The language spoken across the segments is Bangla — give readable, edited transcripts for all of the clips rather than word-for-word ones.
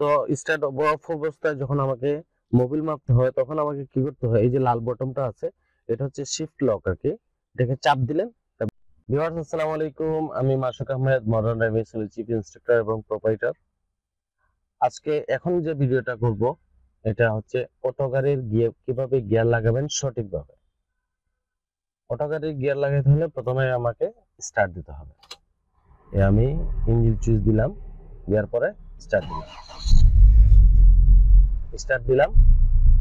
তো স্টার্ট অফ অবস্থায় যখন আমাকে মোবিল মাপতে হয় তখন আমাকে কি করতে হয়, এই যে লাল বটনটা আছে এটা হচ্ছে শিফট লক আর কি, এটাকে চাপ দিলেন। ভিউয়ার্স আসসালামু আলাইকুম, আমি মাসুক আহমেদ, মডার্ন ড্রাইভিং স্কুলের চিফ ইন্সট্রাক্টর এবং প্রোপাইটার। আজকে এখন যে ভিডিওটা করব এটা হচ্ছে অটো গাড়ির গিয়ার, কিভাবে গিয়ার লাগাবেন সঠিকভাবে। অটো গাড়ির গিয়ার লাগাইতে হলে প্রথমে আমাকে স্টার্ট দিতে হবে। আমি ইঞ্জিন সুইচ দিলাম, দেওয়ার পরে স্টার্ট দিলাম,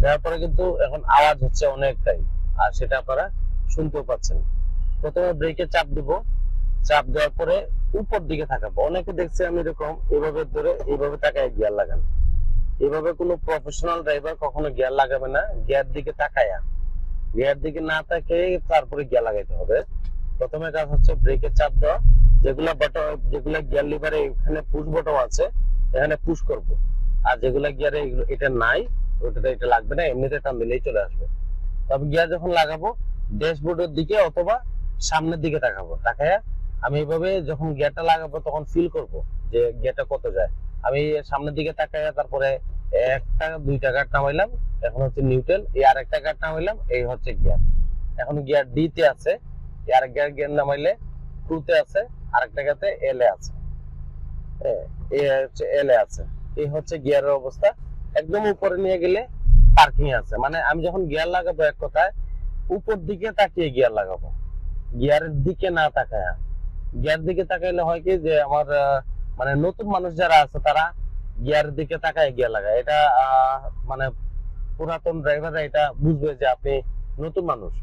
দেওয়ার পরে কিন্তু এখন আওয়াজ হচ্ছে অনেকটাই, আর সেটা আপনারা শুনতেও পাচ্ছেন। প্রথমে ব্রেকে চাপ দিব, চাপ দেওয়ার পরে উপর দিকে তাকাবো। অনেকে দেখছে আমি এরকম এইভাবে ধরে এইভাবে তাকায় গিয়ার লাগান। এইভাবে কোনো প্রফেশনাল ড্রাইভার কখনো গিয়ার লাগাবে না, গিয়ার দিকে তাকায়া। গিয়ার দিকে না তাকিয়ে তারপরে গিয়ার লাগাইতে হবে। প্রথমে কাজ হচ্ছে ব্রেকে চাপ দেওয়া, যেগুলা গিয়ার লিভারে এখানে পুশ বটন আছে, এখানে পুশ করব। আর যেগুলা গিয়ারে এটা নাই, ওটাতে এটা লাগবে না, এমনিতে টান দিলেই চলে আসবে। তবে গিয়ার যখন লাগাবো ড্যাশবোর্ডের দিকে অথবা সামনের দিকে তাকাবো, তাকায়া আমি এইভাবে যখন গিয়ারটা লাগাবো তখন ফিল করব যে গিয়ারটা কত যায়। আমি সামনের দিকে তাকায়া তারপরে 1 টাকা 2 টাকা নামাইলাম, এখন হচ্ছে নিউট্রাল, এই আর 1 টাকা নামাইলাম, এই হচ্ছে গিয়ার। এখন গিয়ার ডি তে আছে, আর গিয়ার নামাইলে 2 তে আছে, আরেক টাকাতে এল এ আছে, এই হচ্ছে এল এ আছে। এই হচ্ছে গিয়ারের অবস্থা। একদম উপরে নিয়ে গেলে পার্কিং আছে, মানে আমি যখন গিয়ার লাগাবো এক কথায় উপর দিকে তাকিয়ে গিয়ার লাগাবো, গিয়ারের দিকে না তাকায়। গিয়ার দিকে তাকাইলে হয় কি যে আমার মানে নতুন মানুষ যারা আছে তারা গিয়ারের দিকে তাকায় গিয়ার লাগায়। এটা মানে পুরাতন ড্রাইভাররা এটা বুঝবে যে আপনি নতুন মানুষ।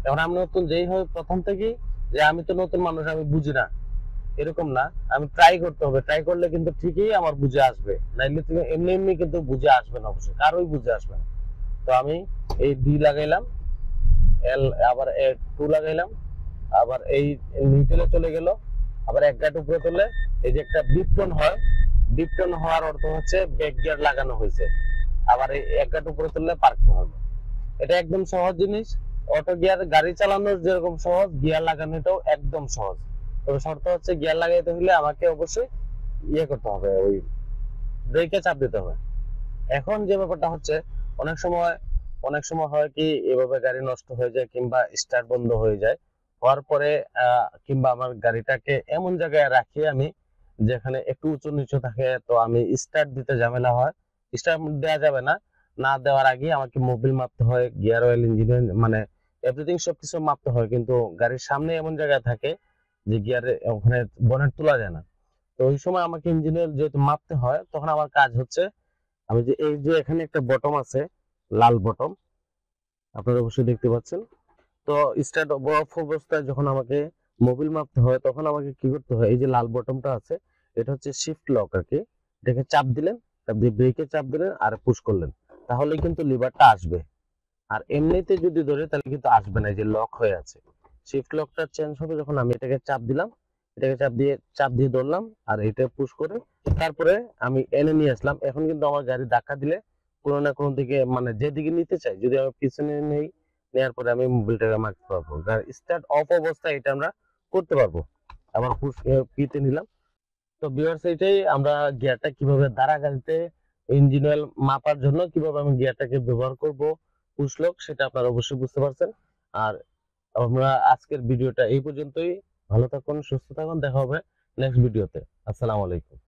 এখন আমি নতুন যেই হয় প্রথম থেকেই যে আমি তো নতুন মানুষ, আমি বুঝি না, এরকম না। আমি ট্রাই করতে হবে, ট্রাই করলে কিন্তু ঠিকই আমার বুঝে আসবে, নাইলে তুমি এমনি এমনি কিন্তু বুঝে আসবে না, অবশ্যই কারোই বুঝে আসবে না। তো আমি এই ডি লাগাইলাম, এল আবার টু লাগাইলাম, আবার এই নিউট্রালে চলে গেল, আবার এক গাট উপরে তুললে এই যে একটা বিপটন হয়, বিপটন হওয়ার অর্থ হচ্ছে ব্যাক গিয়ার লাগানো হয়েছে। আবার এই এক গাট উপরে তুললে পার্কিং হবে। এটা একদম সহজ জিনিস। অটো গিয়ার গাড়ি চালানো যেরকম সহজ, গিয়ার লাগানোটাও একদম সহজ। তবে শর্ত হচ্ছে গিয়ার লাগাইতে হলে আমাকে অবশ্যই করতে হবে, ওই ব্রেকে চাপ দিতে হবে। এখন যে ব্যাপারটা হচ্ছে, অনেক সময় হয় কি এভাবে গাড়ি নষ্ট হয়ে যায় কিংবা স্টার্ট বন্ধ হয়ে যায়। হওয়ার পরে কিংবা আমার গাড়িটাকে এমন জায়গায় রাখি আমি যেখানে একটু উঁচু নিচু থাকে, তো আমি স্টার্ট দিতে ঝামেলা হয়। স্টার্ট দেওয়া যাবে না, না দেওয়ার আগে আমাকে মোবিল মাপতে হয়, গিয়ার অয়েল, ইঞ্জিন, মানে এভরিথিং সবকিছু মাপতে হয়। কিন্তু গাড়ির সামনে এমন জায়গায় থাকে যে গিয়ারে ওখানে বনেট তোলা যায় না। তো ওই সময় আমাকে ইঞ্জিনের যেহেতু মাপতে হয়, তখন আমার কাজ হচ্ছে আমি যে এই যে এখানে একটা বটম আছে, লাল বটম, আপনারা অবশ্যই দেখতে পাচ্ছেন। তো স্টার্ট অফ অবস্থায় যখন আমাকে মোবিল মাপতে হয় তখন আমাকে কি করতে হয়, এই যে লাল বটমটা আছে এটা হচ্ছে শিফট লক আর কি, এটাকে চাপ দিলেন, চাপ দিয়ে ব্রেকে চাপ দিলেন আর পুশ করলেন, তাহলে কিন্তু লিভারটা আসবে। আর এমনিতে যদি ধরে তাহলে কিন্তু আসবে না, এই যে লক হয়ে আছে। শিফট লকটা চেঞ্জ হবে যখন আমি এটাকে চাপ দিলাম, এটাকে চাপ দিয়ে ধরলাম আর এটা পুশ করে তারপরে আমি এনে নিয়ে আসলাম। এখন কিন্তু আমার গাড়ি ধাক্কা দিলে কোনো না কোনো দিকে, মানে যেদিকে নিতে চাই, যদি আমি পিছনে নেই, নেওয়ার পরে আমি মোবিলটাকে মারতে পারবো। স্টার্ট অফ অবস্থায় এটা আমরা করতে পারবো। আবার পুশ পিতে নিলাম। তো ভিউয়ার্স, এটাই আমরা গিয়ারটা কিভাবে দাঁড়া গাড়িতে ইঞ্জিন অয়েল মাপার জন্য কিভাবে আমি গিয়ারটাকে ব্যবহার করব পুশ লক, সেটা আপনারা অবশ্যই বুঝতে পারছেন। আর আমরা আজকের ভিডিওটা এই পর্যন্তই। ভালো থাকুন, সুস্থ থাকুন, দেখা হবে নেক্সট ভিডিওতে। আসসালামু আলাইকুম।